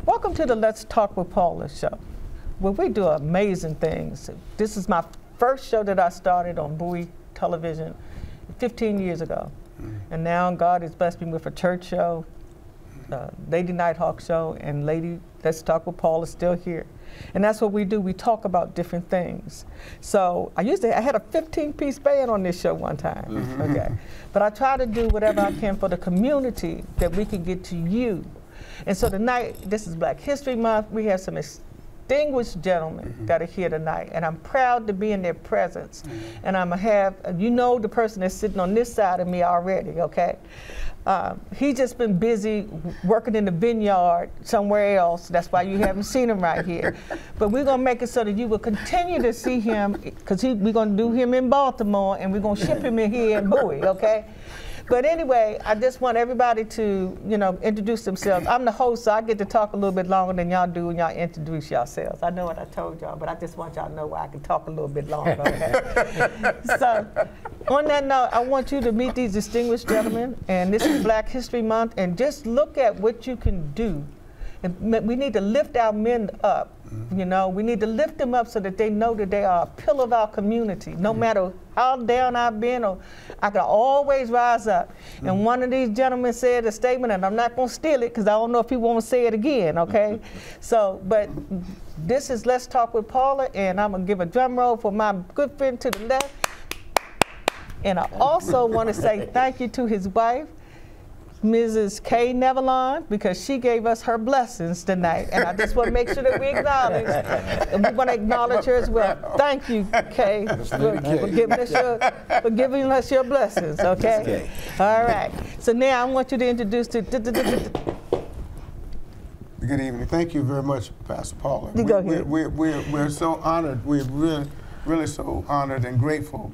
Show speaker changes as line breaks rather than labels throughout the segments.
Welcome to the Let's Talk with Paula show, where we do amazing things. This is my first show that I started on Bowie television 15 years ago. And now God has blessed me with a church show, Lady Nighthawk show, and Lady Let's Talk with Paula is still here. And that's what we do. We talk about different things. So I had a 15-piece band on this show one time, okay? But I try to do whatever I can for the community that we can get to you. And so tonight, this is Black History Month. We have some distinguished gentlemen that are here tonight, and I'm proud to be in their presence. And I'm gonna have, you know, the person that's sitting on this side of me already, okay? He's just been busy working in the vineyard somewhere else. That's why you haven't seen him right here. But we're gonna make it so that you will continue to see him, because we're gonna do him in Baltimore, and we're gonna ship him in here in Bowie, okay? But anyway, I just want everybody to, you know, introduce themselves. I'm the host, so I get to talk a little bit longer than y'all do when y'all introduce yourselves. I know what I told y'all, but I just want y'all to know why I can talk a little bit longer. Okay? So, on that note, I want you to meet these distinguished gentlemen, and this is Black History Month, and just look at what you can do. And we need to lift our men up. You know, we need to lift them up so that they know that they are a pillar of our community. No matter how down I've been, or I can always rise up. And one of these gentlemen said a statement, and I'm not going to steal it because I don't know if he won't say it again, okay? So, but this is Let's Talk with Paula, and I'm going to give a drum roll for my good friend to the left. And I also want to say thank you to his wife, Mrs. K. Nevalon, because she gave us her blessings tonight, and I just want to make sure that we acknowledge, and we want to acknowledge her as well. Thank you, Kay, for giving us your blessings, okay? All right, so now I want you to introduce to... Good
evening. Thank you very much, Pastor Paula.
You go ahead.
We're so honored. We're really so honored and grateful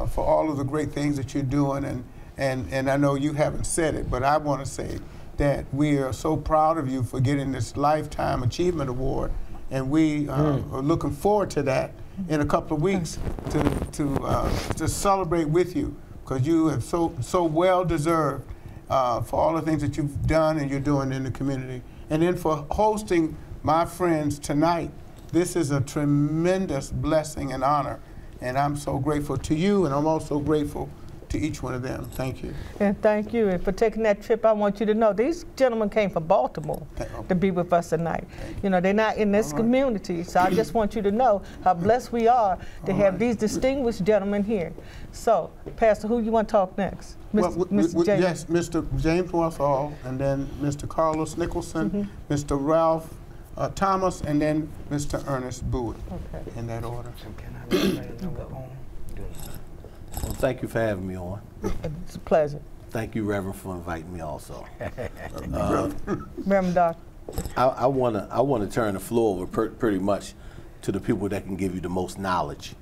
for all of the great things that you're doing, and I know you haven't said it, but I want to say that we are so proud of you for getting this Lifetime Achievement Award, and we are looking forward to that in a couple of weeks to celebrate with you, because you have so well deserved for all the things that you've done and you're doing in the community, and then for hosting my friends tonight. This is a tremendous blessing and honor, and I'm so grateful to you, and I'm also grateful to each one of them. Thank you. And
thank you. And for taking that trip, I want you to know these gentlemen came from Baltimore to be with us tonight. You know, they're not in this community, so I just want you to know how blessed we are to have these distinguished gentlemen here. So, Pastor, who you want to talk next? Mr. James.
Yes, Mr. James Walthall, and then Mr. Carlos Nicholson, Mr. Ralph Thomas, and then Mr. Ernest Bowie. Okay. In that order.
Well, thank you for having me on.
It's a pleasure.
Thank you, Reverend, for inviting me also.
Reverend Doctor.
I wanna turn the floor over pretty much to the people that can give you the most knowledge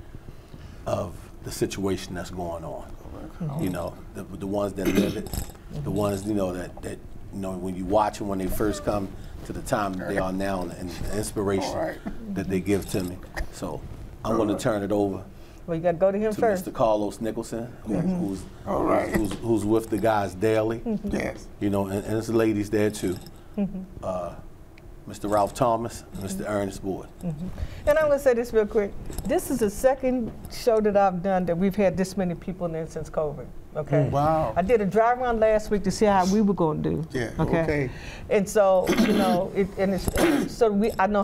of the situation that's going on. You know, the ones that live it, the ones, you know, that you know, when you watch them when they first come to the time that they are now, and the inspiration that they give to me. So I'm going to turn it over.
Well, you got to go to him first.
Mr. Carlos Nicholson, who's with the guys daily.
Yes.
You know, and there's ladies there too. Mr. Ralph Thomas, and Mr. Ernest Bowie.
And I'm going to say this real quick. This is the second show that I've done that we've had this many people in since COVID. Okay.
Wow.
I did a drive around last week to see how we were going to do.
Yeah.
Okay. And so, you know, I know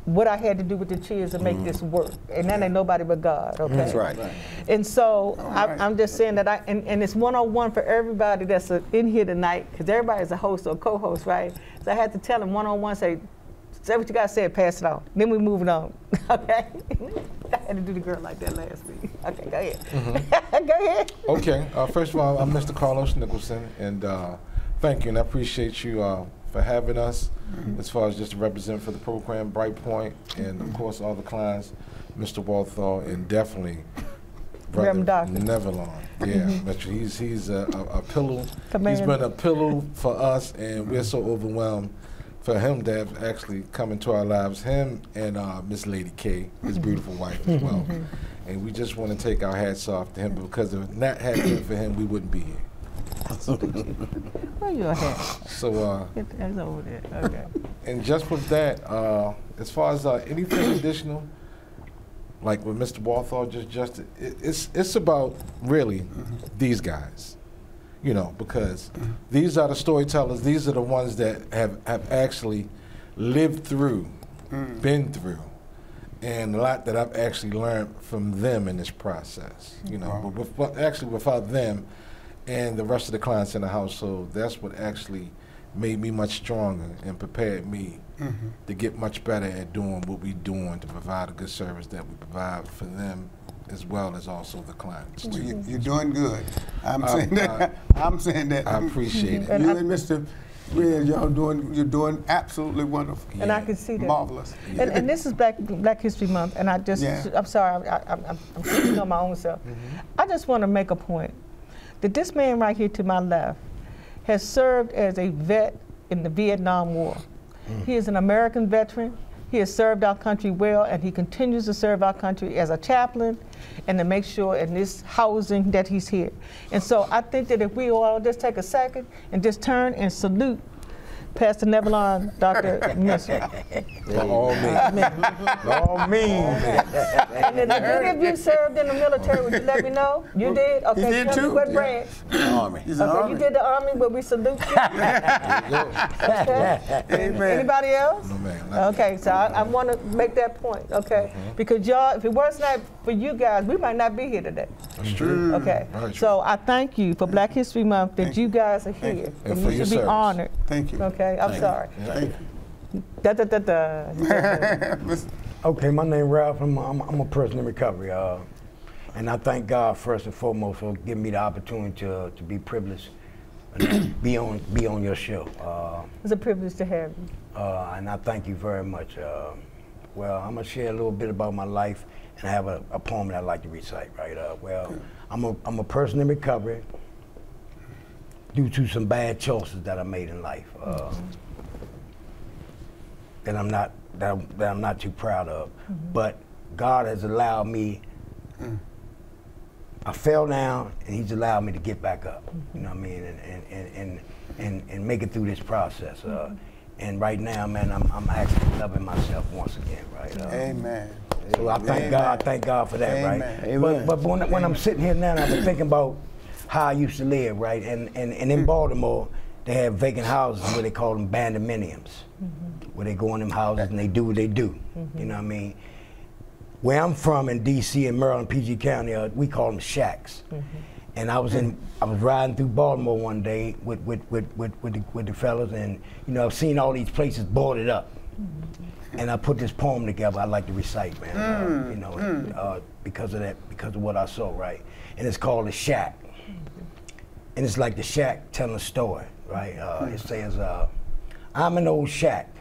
what I had to do with the chairs to make this work, and that ain't nobody but God. Okay.
That's right.
And so I'm just saying that and it's 101 for everybody that's in here tonight, because everybody's a host or co-host, right? So I had to tell them 101, say what you got to say, pass it on. Then we move it on. Okay. I had to do the girl like that last week. Okay, go ahead. Go ahead.
Okay. First of all, I'm Mr. Carlos Nicholson, and thank you, and I appreciate you for having us as far as just to represent for the program, Brightpoint, and of course all the clients, Mr. Walthall, and definitely Brother Nevalon. Yeah, he's a pillow. He's been a pillow for us, and we're so overwhelmed for him to have actually come into our lives, him and Miss Lady K, his beautiful wife as well. And we just want to take our hats off to him, because if not had been for him, we wouldn't be here.
Where your hat?
So,
It's over there. Okay.
and just with that, as far as anything additional, like what Mr. Walthall it's about really these guys, you know, because these are the storytellers. These are the ones that have actually lived through, been through, and a lot that I've actually learned from them in this process. You know, but actually without them and the rest of the clients in the household, that's what actually made me much stronger and prepared me to get much better at doing what we're doing to provide a good service that we provide for them as well as also the clients.
Well, you're doing good. I'm saying that. I'm saying that.
I appreciate it.
You and Mr. Red, you're doing absolutely wonderful.
And I can see that.
Marvelous.
And this is Black History Month, and I just, I'm sorry, I'm speaking on my own self. I just want to make a point that this man right here to my left has served as a vet in the Vietnam War. He is an American veteran. He has served our country well, and he continues to serve our country as a chaplain and to make sure in this housing that he's here. And so I think that if we all just take a second and just turn and salute Pastor Nevalon, Dr. Mitchell.
By all means. By all means.
And then if any of you served in the military, would you let me know? You did? Okay.
He did too.
What branch?
Army.
He's an
Okay,
army.
you did the Army, but we salute you. Okay.
Amen.
Anybody else?
No, man.
Okay, so I want to make that point, okay? Because y'all, if it was not for you guys, we might not be here today.
That's true.
Okay,
Very true.
so I thank you for Black History Month that you guys are here.
And for
you
your
should be
service.
honored.
Thank you.
Okay, I'm sorry.
Thank you.
Da da da da.
Okay, my name Ralph. I'm a person in recovery, and I thank God first and foremost for giving me the opportunity to be privileged and be on your show.
It's a privilege to have you.
And I thank you very much. Well, I'm gonna share a little bit about my life, and I have a poem that I like to recite. Right. Well, I'm a person in recovery due to some bad choices that I made in life. That I'm not too proud of, but God has allowed me. I fell down, and He's allowed me to get back up. You know what I mean, and make it through this process. And right now, man, I'm actually loving myself once again. Right.
Amen.
So I thank God. Thank God for that.
Amen.
Right.
Amen.
But when I'm sitting here now, I've been thinking about how I used to live. Right. And in Baltimore, they have vacant houses where they call them bandominiums, where they go in them houses and they do what they do. You know what I mean? Where I'm from in D.C. and Maryland, PG County, we call them shacks. And I was riding through Baltimore one day with the fellas, and you know, I've seen all these places boarded up. And I put this poem together. I like to recite, man. You know, because of that, because of what I saw, right? And it's called The Shack. And it's like the shack telling a story, right? It says, I'm an old shack,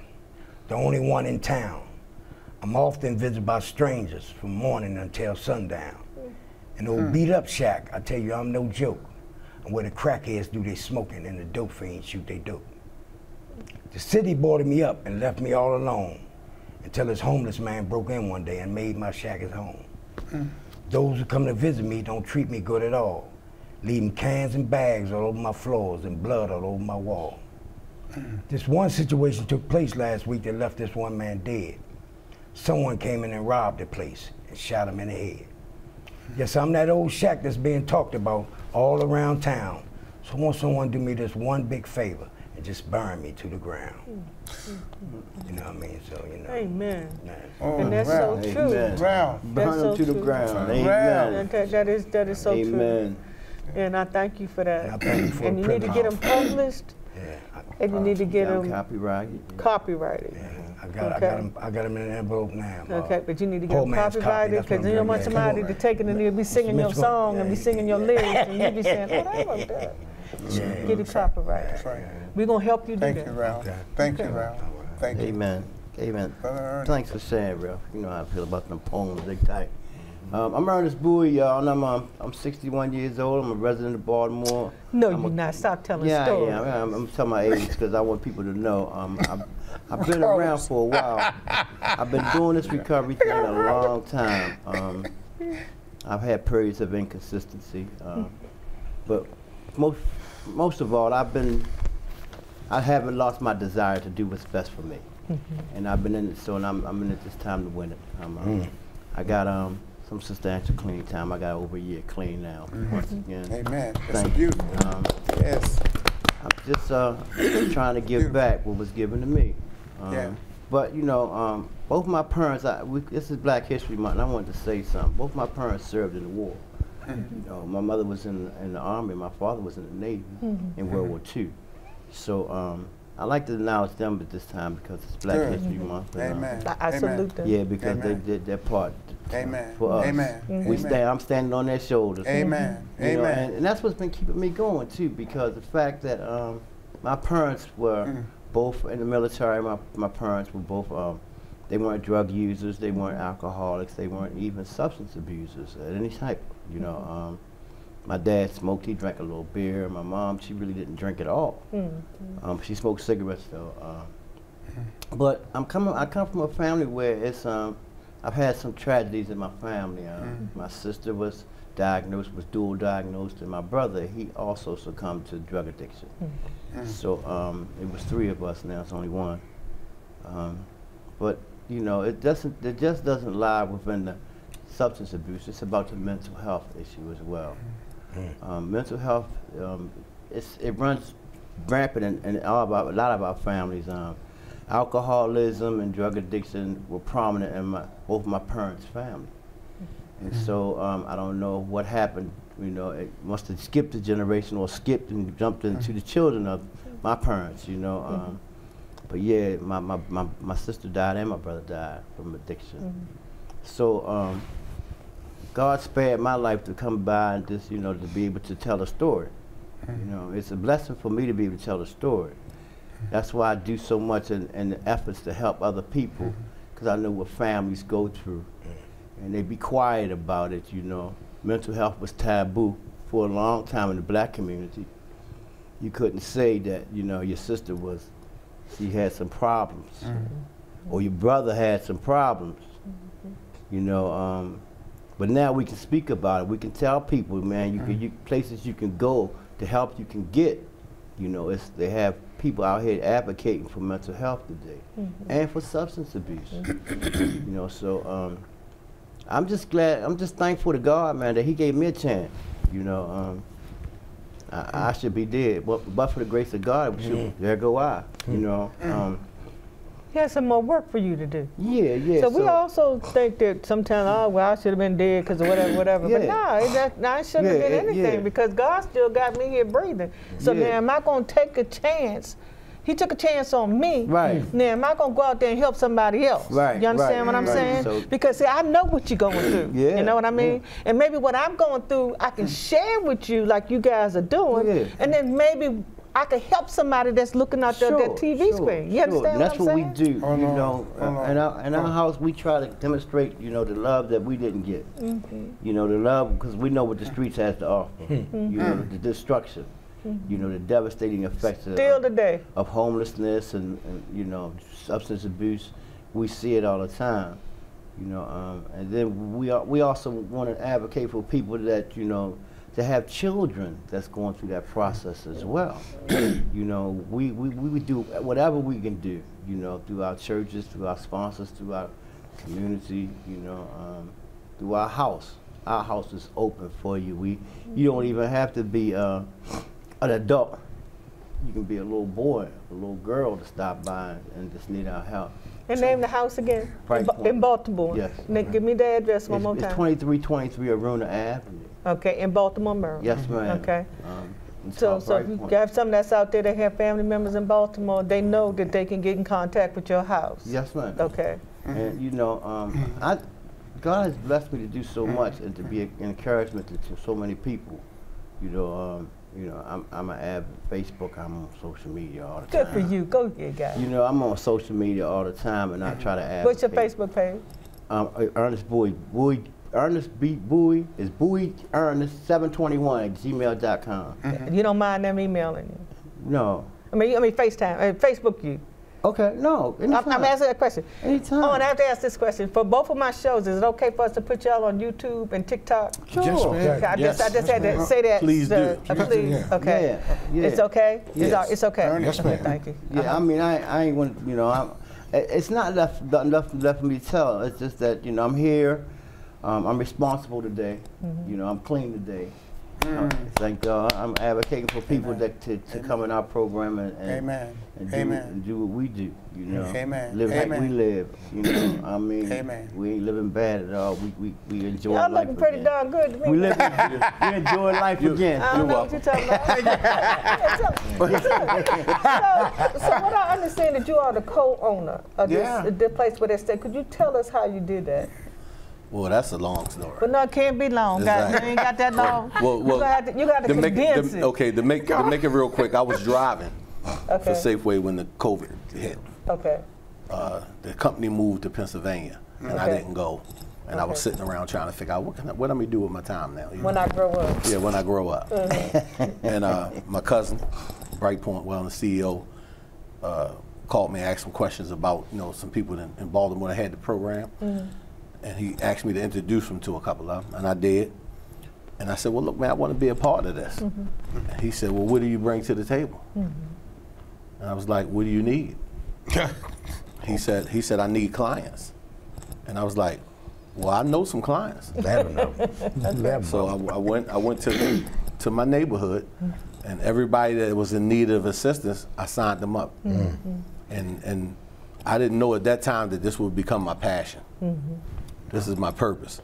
the only one in town. I'm often visited by strangers from morning until sundown. An old beat up shack, I tell you, I'm no joke. And where the crackheads do their smoking and the dope fiends shoot they dope. The city boarded me up and left me all alone until this homeless man broke in one day and made my shack his home. Those who come to visit me don't treat me good at all, leaving cans and bags all over my floors and blood all over my wall. This one situation took place last week that left this one man dead. Someone came in and robbed the place and shot him in the head. Yes, I'm that old shack that's being talked about all around town. So I want someone to do me this one big favor and just burn me to the ground. You know what I mean? So, you know.
Amen.
Oh,
And that's
Ralph.
so true.
Amen.
Ralph.
That's
Burn
so
them to the
true.
ground.
Amen.
That is so true.
Amen.
And I thank you for that.
And I thank you for
And
the
you need to get them
privilege.
published,
Yeah,
and you need to get them
Copyrighted.
copyrighted.
I got them in an envelope now.
Okay, but you need to get
poor
them
man's copy,
copyrighted,
that's what
because
I'm
you don't want
getting
somebody
at.
to take it and they'll be singing your
Smith's gonna-
song and be singing your lyrics, and you be saying, oh, that wasn't that. Get it copyrighted.
That's right.
We're going to help you do
Thank
that.
you, Ralph.
Okay.
Thank you, Ralph. Thank you.
Amen. Amen.
Brother Ernest.
Thanks for saying, Ralph. You know how I feel about them poems. They tight. I'm Ernest Bowie, y'all, and I'm 61 years old. I'm a resident of Baltimore.
No, you're not. Stop telling
Yeah,
stories.
yeah. I'm telling my age because I want people to know. I've been around for a while. I've been doing this recovery thing a long time. I've had periods of inconsistency, but
most of all, I haven't lost my desire to do what's best for me. And I've been in it, so and I'm in it this time to win it. I got some substantial clean time. I got over a year clean now. Once again.
Amen. That's beautiful. Yes.
I'm just trying to give back what was given to me.
Yeah.
But you know, both my parents. This is Black History Month, and I wanted to say something. Both my parents served in the war. You know, my mother was in the Army. My father was in the Navy in World War II. So I like to acknowledge them at this time because it's Black History Month.
Amen.
I salute them.
Yeah, because they did their part for us.
Amen.
I'm standing on their shoulders.
Amen.
You know,
Amen.
and that's what's been keeping me going too, because the fact that my parents were both in the military. My parents were both. They weren't drug users. They weren't alcoholics. They weren't even substance abusers at any type. You know, my dad smoked. He drank a little beer. My mom, she really didn't drink at all. She smoked cigarettes though. But I come from a family where it's. I've had some tragedies in my family. My sister was dual diagnosed, and my brother, he also succumbed to drug addiction. So it was 3 of us. Now it's only 1. But you know, it just doesn't lie within the substance abuse. It's about the mental health issue as well. Mental health, it runs rampant in a lot of our families. Alcoholism and drug addiction were prominent in both my parents' family. And so I don't know what happened. You know, it must have skipped a generation or skipped and jumped into the children of my parents. You know, but yeah, my sister died and my brother died from addiction. So God spared my life to come by and just, you know, to be able to tell a story. You know, it's a blessing for me to be able to tell a story. That's why I do so much in the efforts to help other people, because I know what families go through, and they be quiet about it. You know, mental health was taboo for a long time in the Black community. You couldn't say that, you know, your sister she had some problems, or your brother had some problems. You know, but now we can speak about it. We can tell people, man, places you can go to help you can get. You know, they have people out here advocating for mental health today, and for substance abuse. You know, so I'm just thankful to God, man, that He gave me a chance. You know, I should be dead, but for the grace of God, there go I. You know.
He has some more work for you to do.
Yeah.
So we also think that sometimes, oh, well, I should have been dead because of whatever. But no, I shouldn't have been anything because God still got me here breathing. So now am I going to take a chance? He took a chance on me.
Right.
Now am I going to go out there and help somebody else?
Right.
You understand what I'm saying? So, because see, I know what you're going through. You know what I mean? And maybe what I'm going through, I can share with you like you guys are doing. And then maybe I could help somebody that's looking out there at that TV screen. You understand
That's
what I'm
what
saying?
we do. You know, in our house, we try to demonstrate, you know, the love that we didn't get. You know, the love, because we know what the streets has to offer. You know, the destruction. You know, the devastating effects of homelessness and, you know, substance abuse. We see it all the time. You know, and then we also want to advocate for people that, you know, to have children that's going through that process as well. You know, we would do whatever we can do, you know, through our churches, through our sponsors, through our community, you know, through our house. Our house is open for you. You don't even have to be an adult. You can be a little boy, a little girl to stop by and just need our help.
And name the house again? In Baltimore.
Yes.
Give me the address one more time.
It's 2323 Aruna Avenue.
Okay, in Baltimore, Maryland.
Yes, ma'am.
Okay. So if you have something that's out there, they have family members in Baltimore, they know that they can get in contact with your house.
Yes, ma'am.
Okay.
And you know, God has blessed me to do so much and to be an encouragement to so many people. You know, I'm an avid Facebook. I'm on social media all the time.
Good for you. Go ahead, guys.
You know, I'm on social media all the time, and I try to advocate.
What's your Facebook page?
Ernest Bowie. Ernest B. Bowie is Bowie Ernest 721 at gmail.com.
You don't mind them emailing you?
No.
I mean FaceTime, Facebook you.
Okay, no, anytime.
I'm asking that question.
Anytime.
Oh, and I have to ask this question. For both of my shows, is it okay for us to put y'all on YouTube and TikTok?
Sure.
Yes, ma'am.
I just had to say that.
Please do.
Please.
Yeah.
Okay.
Yeah.
It's okay?
Yes.
It's okay?
Yes, ma'am.
Thank you.
Yeah, I mean, I ain't want, you know, it's not left for me to tell. It's just that, you know, I'm here. I'm responsible today. You know, I'm clean today. Thank God. I'm advocating for people that to come in our program and do what we do. You know, live like we live. You know, I mean, we ain't living bad at all. We enjoy life.
Y'all looking pretty darn good to me.
We enjoy life again.
I don't know what you're talking about. So what I understand that you are the co-owner of this place where they stay. Could you tell us how you did that?
Well, that's a long story.
But no, it can't be long.
Exactly.
You ain't got that long.
Well,
you got to condense it.
Okay, to make it real quick, I was driving for Safeway when the COVID hit.
Okay.
The company moved to Pennsylvania, and I didn't go. And I was sitting around trying to figure out what am I do with my time now?
When I grow up.
Yeah, when I grow up. And my cousin, Brightpoint Wellness CEO, called me and asked some questions about some people in Baltimore that had the program. And he asked me to introduce him to a couple of them, and I did. And I said, well, look, man, I want to be a part of this. And he said, well, what do you bring to the table? And I was like, what do you need? He said, I need clients. And I was like, well, I know some clients. So I went to my neighborhood, and everybody that was in need of assistance, I signed them up. And I didn't know at that time that this would become my passion. This is my purpose.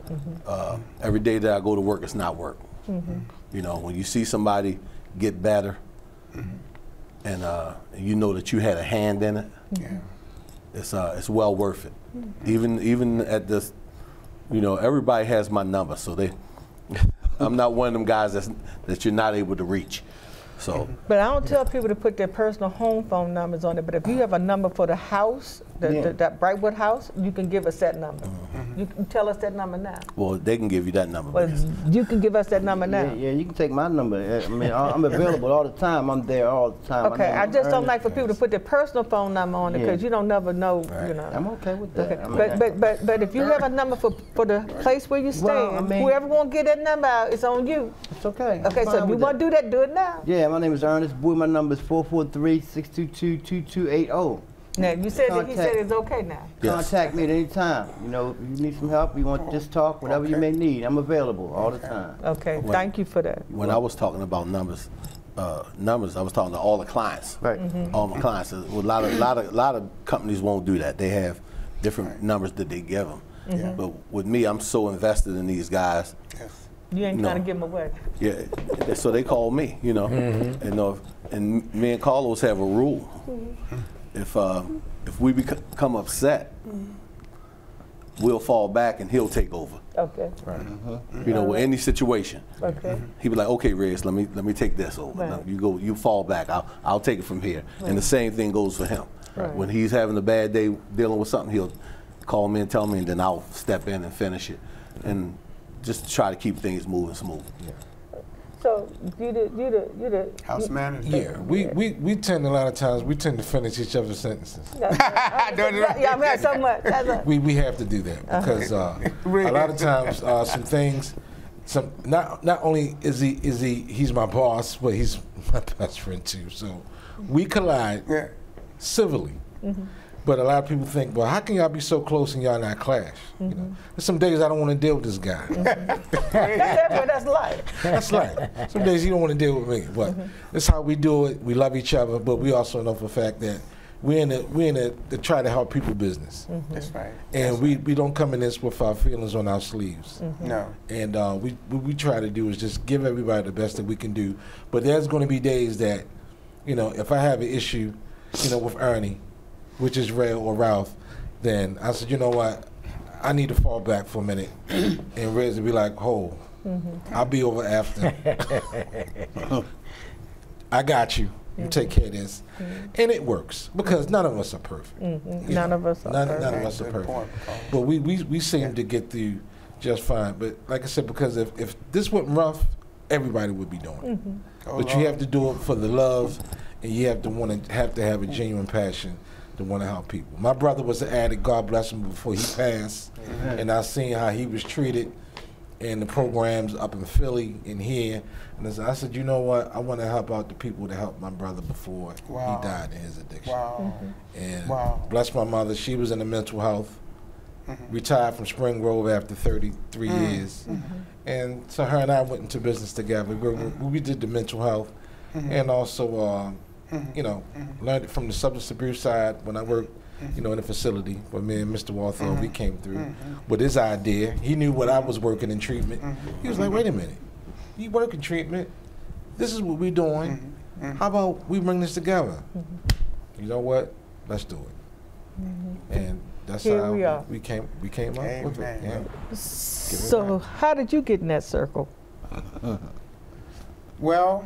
Every day that I go to work, it's not work. You know, when you see somebody get better, and you know that you had a hand in it, it's well worth it. Even at this, everybody has my number, so I'm not one of them guys that you're not able to reach. So.
But I don't tell people to put their personal home phone numbers on it. But if you have a number for the house, that Brightwood house, you can give us that number. You can tell us that number now.
Well, they can give you that number.
Well, you can give us that number now.
Yeah, you can take my number. I mean, I'm available all the time. I'm there all the time.
Okay, I just don't like for people to put their personal phone number on it because you don't never know.
I'm okay with that.
Okay. But if you have a number for the place where you stay, whoever won't get that number out, it's on you.
It's okay.
Okay, so if you want to do that, do it now.
Yeah, my name is Ernest Bowie. My number is 443-622-2280.
Now, you said that he said it's okay now.
Contact me at any time. If you need some help, you want to just talk, whatever you may need, I'm available all the time.
Okay, thank you for that.
When I was talking about numbers, I was talking to all the clients.
Right.
All my clients. A lot of companies won't do that. They have different numbers that they give them. But with me, I'm so invested in these guys.
You ain't trying to give them away.
Yeah, so they call me, and me and Carlos have a rule. If we become upset, we'll fall back and he'll take over.
Okay.
Right. With any situation.
Okay.
He'd be like, okay, Reyes, let me take this over.
Right.
No, you fall back. I'll take it from here.
Right.
And the same thing goes for him.
Right.
When he's having a bad day dealing with something, he'll call me and tell me, and then I'll step in and finish it, and just try to keep things moving smooth.
So you the
house manager.
Yeah, we tend a lot of times we tend to finish each other's sentences.
Yeah, I've had so much.
We have to do that because a lot of times some things. Not only is he's my boss, but he's my best friend too. So we collide civilly. But a lot of people think, well, how can y'all be so close and y'all not clash? There's some days I don't want to deal with this guy.
That's life.
That's life. Some days you don't want to deal with me, but that's how we do it. We love each other, but we also know for a fact that we're in the try to help people business.
That's right.
And we don't come in this with our feelings on our sleeves.
No.
And what we try to do is just give everybody the best that we can do. But there's going to be days that, if I have an issue, with Ernie, which is Ray or Ralph, then I said, you know what, I need to fall back for a minute. And Ray's would be like, I'll be over after. I got you. You take care of this. And it works because none of us are perfect.
None of us are perfect.
None of us are perfect. But we seem to get through just fine. But like I said, because if this went rough, everybody would be doing it. But you have to do it for the love, and you have to have a genuine passion to want to help people. My brother was an addict, God bless him, before he passed, and I seen how he was treated in the programs up in Philly and here. And I said, you know what? I want to help out the people that helped my brother before he died in his addiction.
Wow.
And
Wow.
bless my mother, she was in the mental health, retired from Spring Grove after 33 years. And so her and I went into business together. We did the mental health and also, you know, learned it from the substance abuse side when I worked, you know, in the facility where me and Mr. Walthall, we came through with his idea. He knew what I was working in treatment. He was like, wait a minute, you work in treatment, this is what we're doing, how about we bring this together? You know what, let's do it. And that's how we came up with it. Yeah.
So how did you get in that circle?
Well,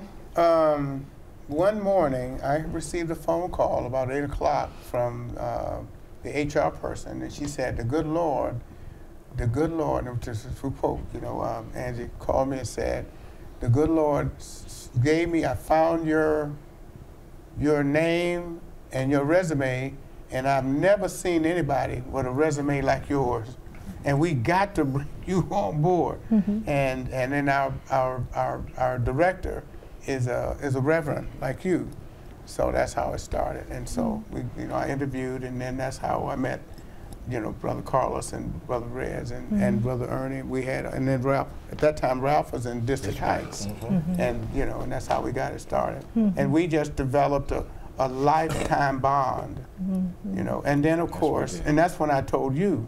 one morning I received a phone call about 8 o'clock from the HR person, and she said, the good Lord, and this is for Pope, you know, Angie called me and said, the good Lord gave me, I found your name and your resume, and I've never seen anybody with a resume like yours, and we got to bring you on board. And then our director is a reverend like you, so that's how it started. And so we, you know, I interviewed, and then that's how I met, you know, Brother Carlos and Brother Rez and Brother Ernie. We had, and then Ralph. At that time, Ralph was in District Heights, and you know, and that's how we got it started. And we just developed a lifetime bond, you know. And then of course, and that's when I told you,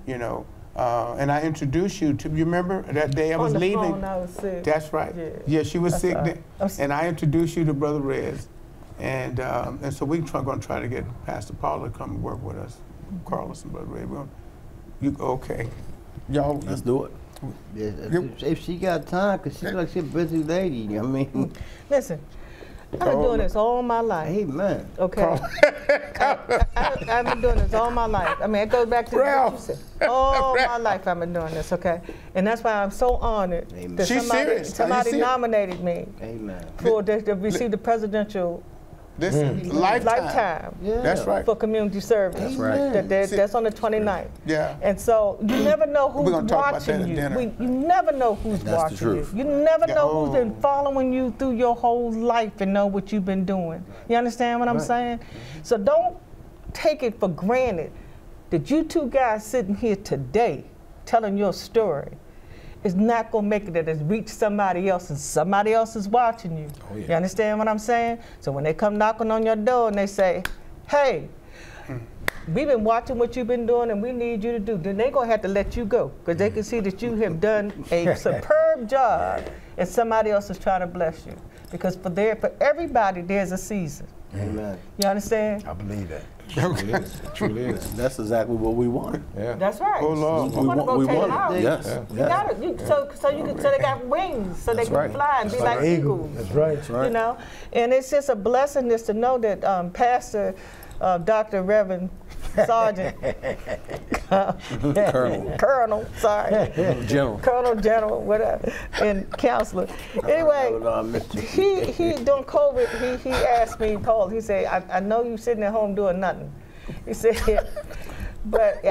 you know. And I introduced you to, you remember that day I was leaving?
On the phone, I was sick.
That's right. Yeah, she was sick then. And I introduced you to Brother Rez. And so we're going to try to get Pastor Paula to come and work with us. Carlos and Brother Rez. Okay. Y'all.
Let's do it.
If she got time, because she's like she's a busy lady. I mean.
Listen, I've been doing this all my life.
Amen.
Okay. I've been doing this all my life. I mean, it goes back to what you said. All my life I've been doing this, okay? And that's why I'm so honored that somebody nominated me to receive the presidential
This is lifetime.
Yeah.
That's right.
For community service.
That's right.
That's on the 29th.
Yeah.
And so you never know who's watching you. You never know who's watching you. You never know who's been following you through your whole life and know what you've been doing. You understand what I'm saying? So don't take it for granted that you two guys sitting here today telling your story is not going to make it that it's reached somebody else and somebody else is watching you. Oh, yeah. You understand what I'm saying? So when they come knocking on your door and they say, hey, we've been watching what you've been doing and we need you to do, then they're going to have to let you go because they can see that you have done a superb job and somebody else is trying to bless you. Because for everybody, there's a season.
Amen.
You understand?
I believe that.
It truly is.
That's exactly what we want.
Yeah.
That's right.
Oh, Lord.
We want to go take it out.
Yes.
You got it. So they got wings, so they can fly and be like eagles.
That's right. That's right.
You know, and it's just a blessing just to know that Pastor Dr. Reverend Sergeant Colonel, General, whatever, and counselor. Anyway, he during COVID, he asked me, Paul, he said, I know you sitting at home doing nothing. He said, but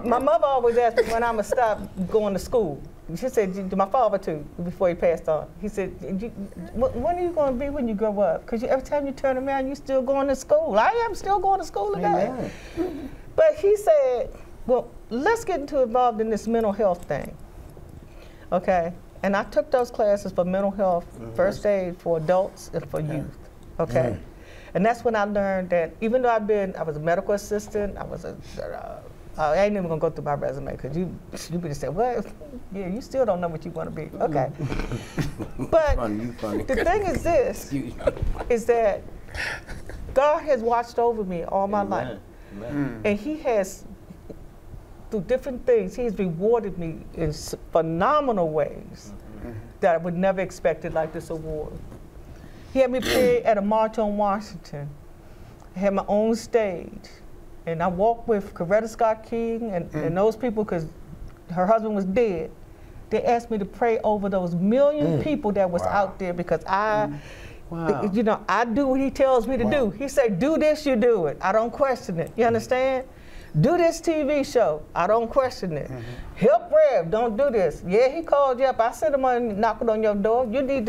my mother always asked me when I'm going to stop going to school. She said, my father too, before he passed on. He said, when are you going to be when you grow up? Because every time you turn around, you're still going to school. I am still going to school today. But he said, well, let's get involved in this mental health thing. Okay? And I took those classes for mental health, first aid for adults and for youth. Okay? And that's when I learned that even though I was a medical assistant, I was I ain't even gonna go through my resume because you would say, well, yeah, you still don't know what you want to be. Okay. But the thing is this, is that God has watched over me all my life. And he has, through different things, he has rewarded me in phenomenal ways that I would never expected, like this award. He had me play at a March on Washington. I had my own stage. And I walked with Coretta Scott King and those people because her husband was dead. They asked me to pray over those million people that was out there because
Wow.
You know, I do what he tells me to do. He say, do this, you do it. I don't question it. You understand? Do this TV show. I don't question it. Help Rev, don't do this. Yeah, he called you up. I sent him on knocking on your door. You need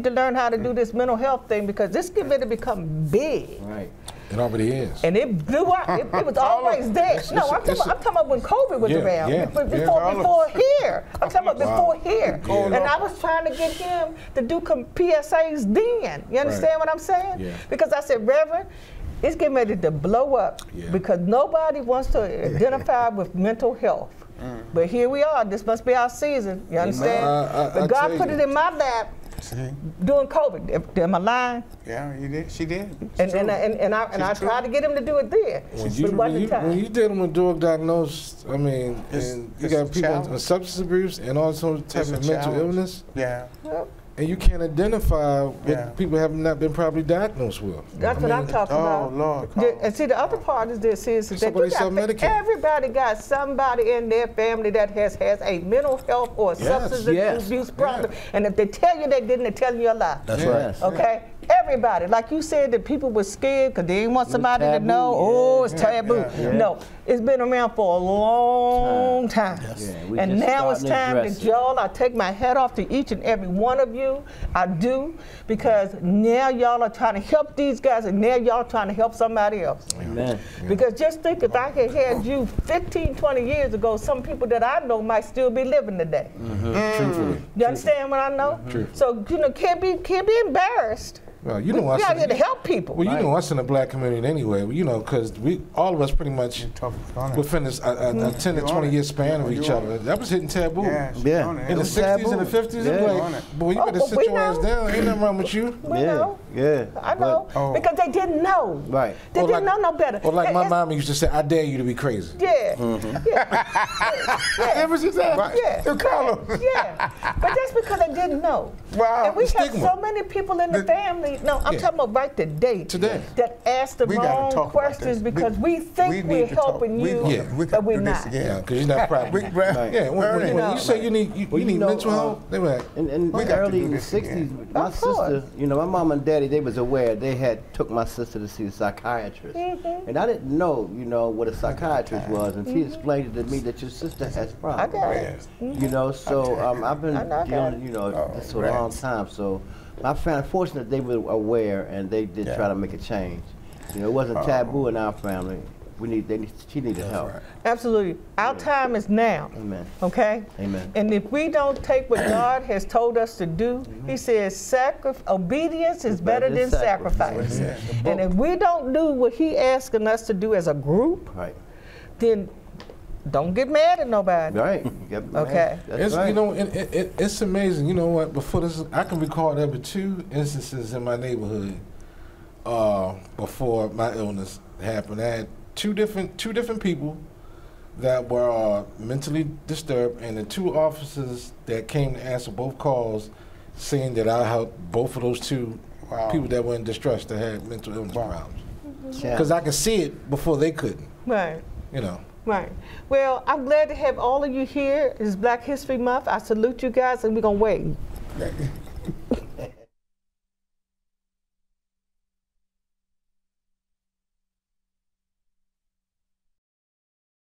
to learn how to do this mental health thing because this is going to become big.
Right.
It already is.
And it blew up. It was always there. No, I'm talking about when COVID was around. Before here. I'm talking about before here. And I was trying to get him to do PSAs then. You understand what I'm saying?
Yeah.
Because I said, Reverend, it's getting ready to blow up because nobody wants to identify with mental health. But here we are. This must be our season. You understand? But God put it in my lap during COVID. Am I lying?
Yeah, you did. She did.
And I tried to get him to do it then.
When you dealing with drug diagnosis, I mean, and you got people on substance abuse and also type of mental illness.
Yeah.
And you can't identify what people have not been properly diagnosed with.
That's what I'm talking about.
Oh, Lord.
And see, the other part is this, is that
Somebody self-medicate.
everybody got somebody in their family that has a mental health or substance abuse problem. And if they tell you they didn't, they're telling you a lie.
That's right.
Okay? Everybody. Like you said, that people were scared because they didn't want somebody to know, oh, it's taboo. No, it's been around for a long time. And now it's time that y'all, I take my hat off to each and every one of you. I do, because now y'all are trying to help these guys, and now y'all trying to help somebody else.
Amen.
Because just think, if I had you 15, 20 years ago, some people that I know might still be living today.
Truthfully.
You understand what I know? So, you know, can't be embarrassed.
Well, you know,
we out here to help people.
Well, you know us in the black community anyway. You know, because all of us pretty much within this a 10 to 20 year span of each other. That was hitting taboo.
Yeah.
In the 60s and the 50s, like, but when you better sit your ass down, ain't nothing wrong with you.
We know.
Yeah.
I know. Because they didn't know.
Right.
They didn't know no better.
Or like my mama used to say, I dare you to be crazy.
Yeah.
That's what she said.
Yeah. Yeah. But that's because they didn't know.
Wow.
And we have so many people in the family. No, I'm talking about right today. That ask the wrong questions because we think we're helping you, but we're not.
Yeah, because you're not proper. When you say you need mental health, they were like,
in the early 60s, my sister, you know, my mom and daddy, they was aware. They had took my sister to see a psychiatrist. And I didn't know, you know, what a psychiatrist was. And she explained it to me that your sister has problems.
I got it.
You know, so I've been dealing, you know, this for a long time. So I found fortunate they were aware and they did try to make a change. You know, it wasn't taboo in our family. She needed help.
Right. Absolutely. Our time is now.
Amen.
Okay?
Amen.
And if we don't take what God has told us to do, He says obedience is better than sacrifice. And if we don't do what He asking us to do as a group, then don't get mad at nobody.
Right.
Okay.
You know, it's amazing. You know what? Before this, I can recall there were 2 instances in my neighborhood before my illness happened. I had two different people that were mentally disturbed, and the 2 officers that came to answer both calls, saying that I helped both of those 2 people that were in distress that had mental illness problems. Because I could see it before they couldn't.
Right.
You know.
Right. Well, I'm glad to have all of you here. It's Black History Month. I salute you guys, and we're going to wait.